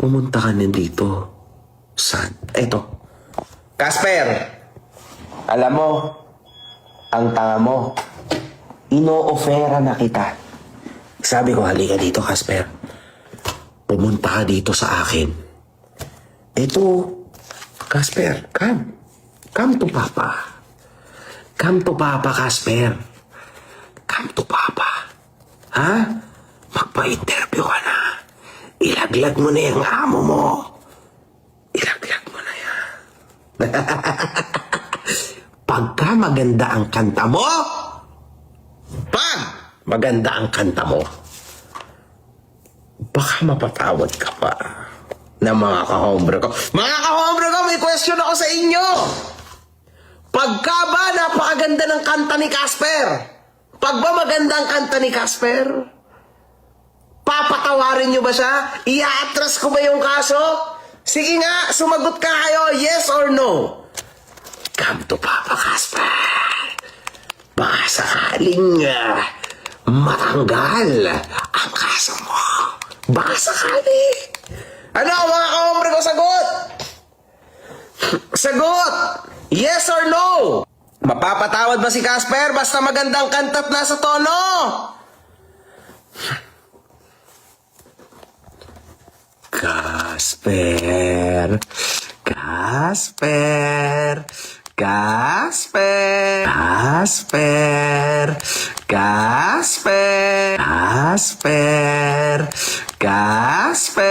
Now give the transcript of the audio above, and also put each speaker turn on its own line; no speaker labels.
pumunta ka na dito. Saan? Eto. Casper! Alam mo, ang tanga mo, ino-ofera na kita. Sabi ko, halika dito, Casper. Pumunta ka dito sa akin. Eto, Casper, come. Come to Papa. Come to Papa, Casper. Come to Papa. Ha? Magpa-interview ka na. Ilaglag mo na yung amo mo. Ilaglag mo na yan. Pagka maganda ang kanta mo, pag maganda ang kanta mo, baka mapatawad ka pa ng mga kahombre ko. Mga kahombre ko, may question ako sa inyo. Pagka ba napakaganda ng kanta ni Casper? Pag ba maganda ang kanta ni Casper? Papatawarin nyo ba siya? Ia-atras ko ba yung kaso? Sige nga, sumagot ka kayo, yes or no? Come to Papa, Casper. Baka sakaling matanggal ang kaso mo. Baka sakali. Ano, mga kahombre ko, sagot? Sagot! Yes or no? Mapapatawad ba si Casper basta magandang kanta at nasa tono? Casper, Casper, Casper, Casper, Casper, Casper, Casper.